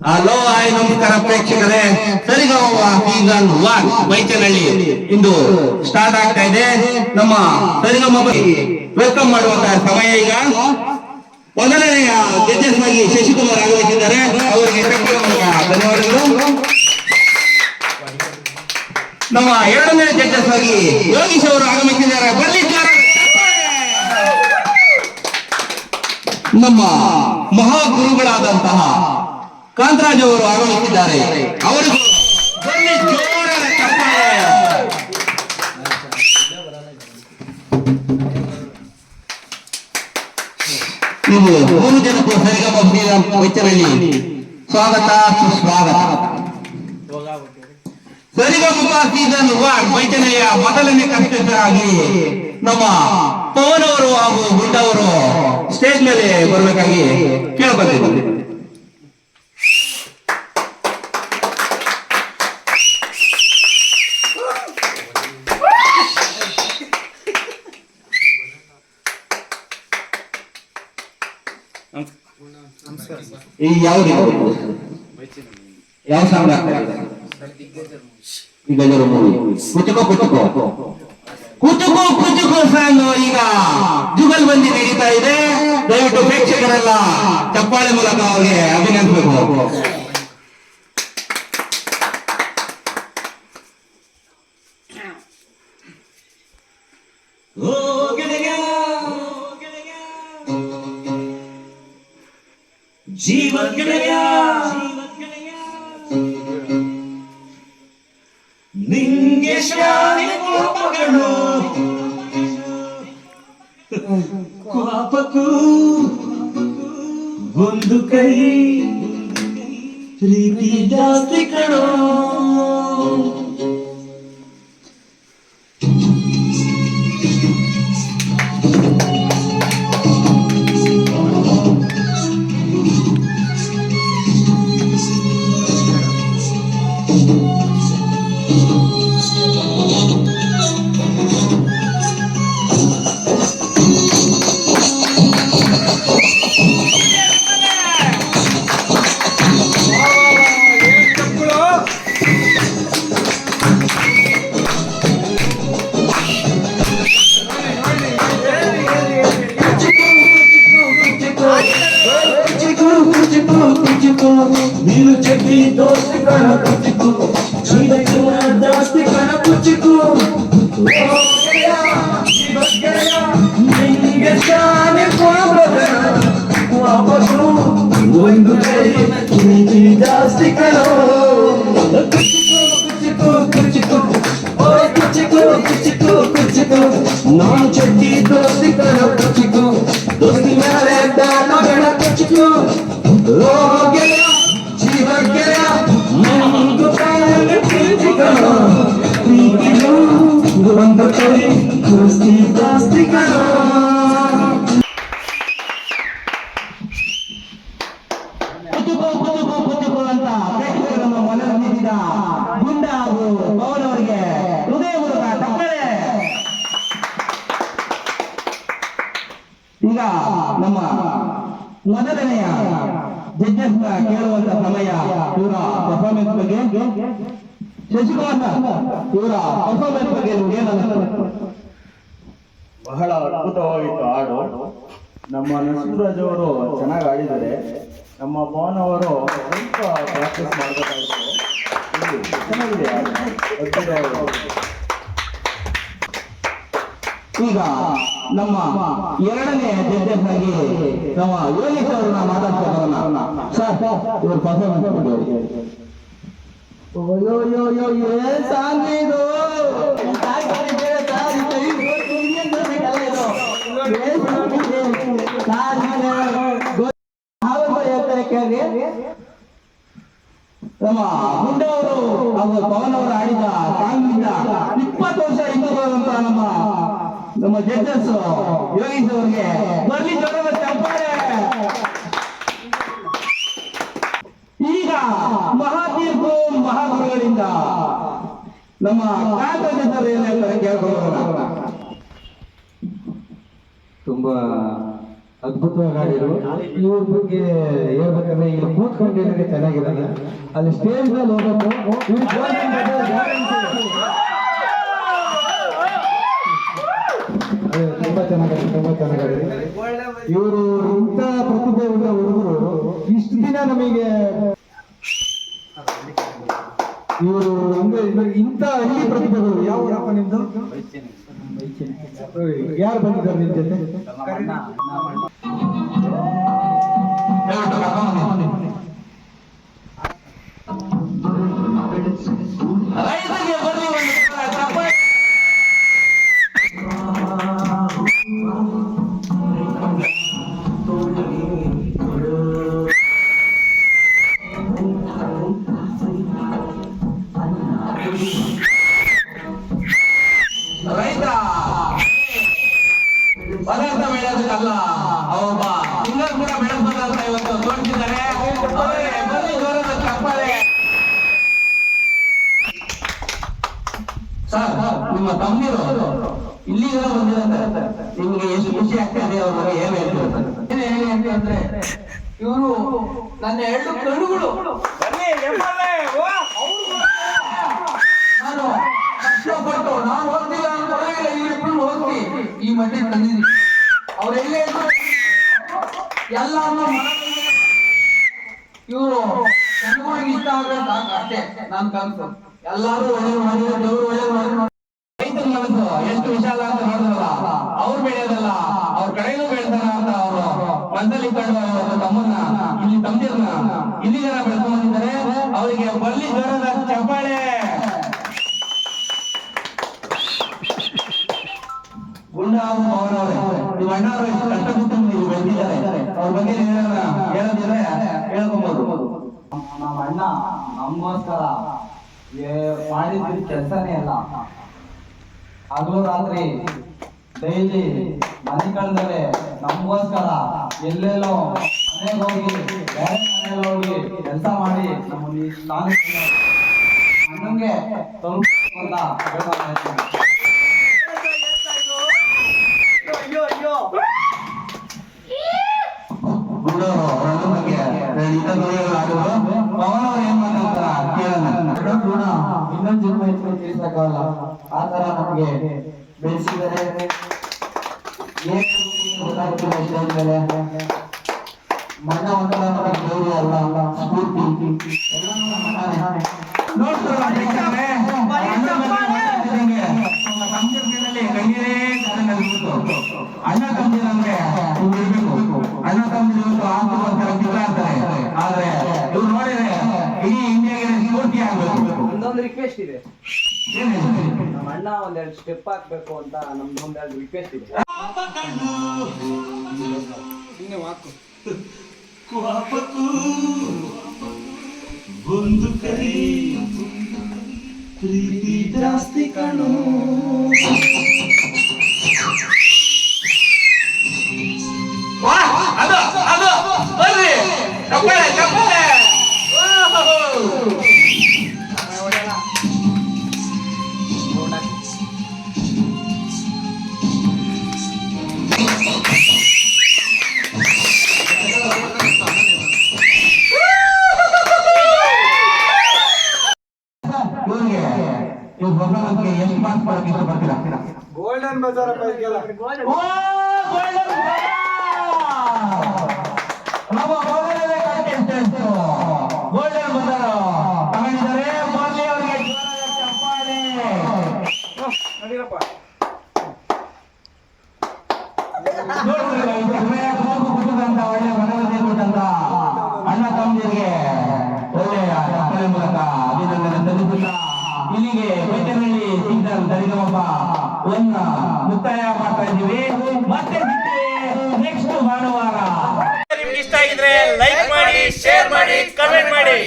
Hello hi ನಮಸ್ಕಾರ ಪ್ರೇಕ್ಷಕರೇ. ಸರಿಗಮ season 1 Baichanahalli ಇಂದು start ಆಗ್ತಾ ಇದೆ. ನಮ್ಮ ಸರಿಗಮ ವೆಲ್ಕಮ್ ಮಾಡುವಂತಹ ಸಮಯ ಈಗ. ಮೊದಲನೆಯ ಜಡ್ಜಸ್ ಆಗಿ ಶಶಿಕುಮಾರ್ ಆಗಮಿಸಿದ್ದಾರೆ. ಅವರಿಗೆ ಧನ್ಯವಾದಗಳು. ನಮ್ಮ ಎರಡನೇ ಜಡ್ಜಸ್ ಆಗಿ ಯೋಗೀಶ್ ಅವರು ಆಗಮಿಸಿದ್ದಾರೆ. ಬರ್ಲಿದ್ದಾರೆ. ನಮ್ಮ ಮಹಾಗುರುಗಳಾದಂತಹ ಕಾಂತರಾಜ್ ಅವರು ಆಗಮಿಸಿದ್ದಾರೆ. ಅವರಿಗೂ ಜೋರಾದ ಚಪ್ಪಾಳೆ. ನೀವು 3 ಜನಕ್ಕೂ ಸರಿಗಮ ಬೈಚನಹಳ್ಳಿ ಸ್ವಾಗತ ಸುಸ್ವಾಗತ. ಸರಿಗಮ ಸೀಸನ್ 1 ಬೈಚನಹಳ್ಳಿಯ ಮೊದಲನೇ ಕಂಟೆಸ್ಟರಾಗಿ ನಮ್ಮ ಪವನ್ ಅವರು ಹಾಗೂ ಗುಡ್ಡವರು ಸ್ಟೇಜ್ ಮೇಲೆ ಬರಬೇಕಾಗಿ ಕೇಳಬಂದಿದ್ದಾರೆ. ಯಾವ ಸಾಂಗ್ ಕುಚುಕು ಸಾಂಗ್ ಈಗ ಜುಗಲ್ ಬಂದಿ ನಡೀತಾ ಇದೆ. ದಯವಿಟ್ಟು ಪ್ರೇಕ್ಷಕರೆಲ್ಲ ಚಪ್ಪಾಳೆ ಮೂಲಕ ಅವರಿಗೆ ಅಭಿನಂದಿಸಬೇಕು. ಜೀವ ಗೆಳೆಯ ನಿಂಗೆ ಶಾಲೆ ಕೋಪಗಳು ಕೋಪಕ್ಕೂ ಒಂದು ಕೈ ಪ್ರೀತಿ ಜಾಸ್ತಿ ಕಣೋ. ನೀನು ಚಟ್ಟಿ ದೋಸ್ತಿ ಕಣ ಕುಚಿಕು ಜಾಸ್ತಿ ಕಣ ಕುಚಿಕು ನಿಂಗೆ ಶಾನೆ ಕೋಪಗಳು ಒಂದು ಕೈ ಪ್ರೀತಿ ಜಾಸ್ತಿ ಕಣೋ. ಕುಚಿಕು ಕುಚಿಕು ಓ ಕುಚಿಕು ಕುಚಿಕು ಕುಚಿಕು ನಾನು ಚಟ್ಟಿ ದೋಸ್ತಿ ಕಣ ಕುಚಿಕು ದೋಸ್ತಿ ಮೇಲೆ ಮಗಣ ಕುಚಿಕು. ಜೀವ ಗೆಳೆಯ ಒಂದು ಕೈ ದೋಸ್ತಿ ಜಾಸ್ತಿ ಕಣ. ಅಂತ ಪ್ರೇಕ್ಷಕರನ್ನು ಮನರಂಜಿಸಿದ ಗುಂಡ ಹಾಗೂ ಪವನ್ ಅವರಿಗೆ ಹೃದಯಪೂರ್ವಕ ಚಪ್ಪಾಳೆ. ಈಗ ನಮ್ಮ ಮೊದಲನೆಯ ಜಡ್ಜಸ್ ಕೇಳುವಂತ ಸಮಯ. ಇವರ ಪರ್ಫಾರ್ಮೆನ್ಸ್ ಬಗ್ಗೆ ಶಶಿಕುಮಾರ್ ಇವರ ಪರ್ಫಾರ್ಮೆನ್ಸ್ ಬಗ್ಗೆ ನಿಮ್ಗೆ ಏನಾಗುತ್ತೆ? ಬಹಳ ಅದ್ಭುತವಾಗಿತ್ತು ಹಾಡು. ನಮ್ಮ ನರಸಿಂಹರಾಜ್ ಅವರು ಚೆನ್ನಾಗಿ ಆಡಿದ್ದಾರೆ. ನಮ್ಮ ಪವನ್ ಅವರು ಸ್ವಲ್ಪ ಪ್ರಾಕ್ಟೀಸ್ ಮಾಡಬೇಕಾಗಿತ್ತು. ಚೆನ್ನಾಗಿದೆ ಅದ್ಭುತವಾಗಿ. ಈಗ ನಮ್ಮ ಎರಡನೇ ಜಡ್ಜಸ್ ಆಗಿ ನಮ್ಮ ಯೋಗೇಶ್ ಅವ್ರನ್ನ ಮಾತಾಡ್ಸೋಣ. ಸರ್ ಇವ್ರ ಪರ್ಫಾರ್ಮೆನ್ಸ್ ಕೇಳಿ. ನಮ್ಮ ಗುಂಡವರು ಹಾಗೂ ಪವನ್ ಅವರು ಆಡಿದ ಸಾಂಗ್ 20 ವರ್ಷ ಹಿಂದೆ ಬರುವಂತ ನಮ್ಮ ಜಡ್ಜಸ್ ಯೋಗೀಶ್ ಅವರಿಗೆ ಬರ್ಲಿ ಜೋರದ ಚಪ್ಪಾಳೆ. ಈಗ ಮಹಾತೀರ್ಪು ಮಹಾಗುರುಗಳಿಂದ ನಮ್ಮ ಕಾಂತರಾಜ್ ಏನ್ ಹೇಳ್ತಾರೆ ಕೇಳ್ಕೊಳ್ಳೋಣ. ತುಂಬಾ ಅದ್ಭುತವಾಗಿ ಆಡಿದ್ರು. ಇವ್ರ ಬಗ್ಗೆ ಹೇಳ್ಬೇಕಂದ್ರೆ ಇಲ್ಲಿ ಕೂತ್ಕೊಂಡಿರೋದೇ ಚೆನ್ನಾಗಿರಲ್ಲ, ಅಲ್ಲಿ ಸ್ಟೇಜ್ ಮೇಲೆ ಹೋಗ್ಬೇಕು. ತುಂಬಾ ಚೆನ್ನಾಗಿದೆ. ಇವರು ಇಂಥ ಪ್ರತಿಭೆ ಉಳ್ಳ ಹುಡುಗರು ಇಷ್ಟು ದಿನ ನಮಗೆ ಇವರು ಇಂಥ ಹಳ್ಳಿ ಪ್ರತಿಭೆಗಳು. ಯಾವ ಊರಪ್ಪ ನಿಮ್ದು? ಯಾರು ಬಂದಿದ್ದಾರೆ ನಿಮ್ ಜೊತೆ? ರೈತರಿಗೆ ಬರ್ಲಿ ಒಂದು ಚಪ್ಪಾಳೆ. ರೈತ ಪದಾರ್ಥ ಬೆಳೆಯೋದಕ್ಕಲ್ಲ, ಅವೊಬ್ಬ ಸಿಂಗರ್ ಕೂಡ ಬೆಳೆಸ್ಬೇಕಂತ ಇವತ್ತು ತೋರಿಸಿದ್ದಾರೆ. ಅವರಿಗೆ ಬನ್ನಿ ಜೋರದ ಚಪ್ಪಾಳೆ. ಸರ್, ನಿಮ್ಮ ತಮ್ಮೀರು ಇಲ್ಲಿಗೆ ಬಂದಿರಂತೆ, ನಿಮ್ಗೆ ಎಷ್ಟು ಖುಷಿ ಆಗ್ತದೆ? ಅವ್ರ ಬಗ್ಗೆ ಏನ್ ಹೇಳ್ತಾರೆ? ಹೇಳಿ ಅಂದ್ರೆ ಇವರು ನನ್ನ 2 ಕಣ್ಣುಗಳು. ನಾನು ಕಷ್ಟಪಟ್ಟು ನಾನು ಓದ್ತಿಲ್ಲ ಅನ್ಕೊಳ್ಳಿಲ್ಲ, ಇವರಿಬ್ರು ಓದ್ತಿ ಈ ಮಟ್ಟಿಗೆ ತಂದಿದ್ದೀನಿ. ಅವ್ರೆಲ್ಲೇ ಎಲ್ಲಾನು ಇವರು ಜನಗಳಿಗೆ ಇಷ್ಟ ಆದ್ರೆ ಸಾಕು, ಅಷ್ಟೇ ನಾನು ಕನಸು. ಎಲ್ಲಾರು ಒಳ್ಳೆ ಮಾಡಿದ್ರೆ ದೇವರು ಒಳ್ಳೆ ಮಾಡಿದ್ರು. ರೈತರ ಮನಸ್ಸು ಎಷ್ಟು ವಿಶಾಲ ಅಂತ ನೋಡಿದ್ರಲ್ಲ, ಅವ್ರು ಬೆಳೆಯೋದಲ್ಲ ಅವ್ರ ಕಡೆನೂ ಬೆಳೆದಾರ ಅಂತ ಅವರು ಮನಸ್ಸಲ್ಲಿ ಕಂಡು ತಮ್ಮನ್ನ ಇಲ್ಲಿ ತಂದಿರನ್ನ ಇಲ್ಲಿ ಜನ ಬೆಳ್ಕೊಂಡ್ ಬಂದಿದ್ದಾರೆ. ಅವರಿಗೆ ಬಲ್ಲಿ ಜೋರದ ಚಪ್ಪಾಳೆ. ಗುಂಡ ಅವರವರೇ, ನಿಮ್ಮ ಅಣ್ಣವರು ಎಷ್ಟು ಕಷ್ಟಪಟ್ಟು ನೀವು ಬೆಳೆದಿದ್ದಾರೆ. ಅವ್ರ ಬಗ್ಗೆ ಹೇಳೋದಿದ್ರೆ ಹೇಳ್ಕೊಬೋದು. ನಮ್ಮ ಅಣ್ಣ ನಮಗೋಸ್ಕರ ಮಾಡಿದ ಕೆಲಸನೇ ಅಲ್ಲ, ಹಗಲು ರಾತ್ರಿ ಡೈಲಿ ಮನೆ ಕಳೆದರೆ ನಮಗೋಸ್ಕರ ಎಲ್ಲೆಲ್ಲೋ ಮನೆಗೆ ಹೋಗಿ ಬೇರೆ ಮನೆಯಲ್ಲಿ ಹೋಗಿ ಕೆಲಸ ಮಾಡಿ ನಮ್ಮಲ್ಲಿ ಅಣ್ಣಂಗೆ ಸ್ವಲ್ಪ ಅಂತ ಇನ್ನೊಂದು ಜನ್ಮ ಇತ್ತು ತಿಳಿಸಕ್ಕಾಗಲ್ಲ. ಆ ತರ ನಮಗೆ ಬೆಳೆಸಿದರೆ ಗೊತ್ತಾಗ್ತಿಲ್ಲ. ಮಣ್ಣ ಒಂಥರ ನಮಗೆ ಗೌರಿ ಅಲ್ಲ, ಸ್ಫೂರ್ತಿ ಅಣ್ಣ ತಮ್ಮಂದಿರಂದ್ರೆ ಇರ್ಬೇಕು. ಅಣ್ಣ ತಮ್ಮಂದಿರು ಆಡ್ತಾರೆ, ಆದ್ರೆ ಇವ್ರು ನೋಡಿದ್ರೆ ಇಡೀ ಇಂಡಿಯಾಗೆ ಸ್ಫೂರ್ತಿ ಆಗ್ಬೇಕು. ಒಂದೊಂದು ರಿಕ್ವೆಸ್ಟ್ ಇದೆ, ನಮ್ಮ ಅಣ್ಣ ಒಂದೆರಡು ಸ್ಟೆಪ್ ಹಾಕ್ಬೇಕು ಅಂತ ನಮ್ದು ಒಂದೆರಡು ರಿಕ್ವೆಸ್ಟ್ ಇದೆ. ಒಂದು ಕೈ ಪ್ರೀತಿ ಜಾಸ್ತಿ ಕಣೋ. ಬರ್ರಿ ಚಪ್ಪಾಳೆ ಚಪ್ಪಾಳೆ. ಎಷ್ಟು ಮಾರ್ಕ್ಸ್ ಕೊಡಕ್ಕೆ ಇಷ್ಟಪಡ್ತೀರಾ? ಗೋಲ್ಡನ್ ಬಜಾರ್ ನಮ್ಮ ಮೊದಲನೇ ಕಂಟೆಸ್ಟೆಂಟ್ ಗೋಲ್ಡನ್ ಬಜಾರ್ ತಗೊಂಡಿದ್ದಾರೆ. ಮೊದಲೇ ಅವರಿಗೆ ಚಪ್ಪಾಳೆ. ಒಳ್ಳೆ ಮನವರಿಕೆ ಕೊಟ್ಟಂತ ಅಣ್ಣ ತಮ್ಮಂದಿರಿಗೆ ಒಳ್ಳೆಯ ಚಪ್ಪಾಳೆ ಮೂಲಕ ಅಭಿನಂದನೆ ಸಲ್ಲಿಸುತ್ತಾ ಇಲ್ಲಿಗೆ ಬೈತನಹಳ್ಳಿ ಸಿಗ್ನಲ್ ಸರಿಗಮಪ ಮುಕ್ತಾಯ ಮಾಡ್ತಾ ಇದ್ದೀವಿ. ಮತ್ತೆ ನೆಕ್ಸ್ಟ್ ಭಾನುವಾರ. ನಿಮ್ಗೆ ಇಷ್ಟ ಆಗಿದ್ರೆ ಲೈಕ್ ಮಾಡಿ, ಶೇರ್ ಮಾಡಿ, ಕಮೆಂಟ್ ಮಾಡಿ.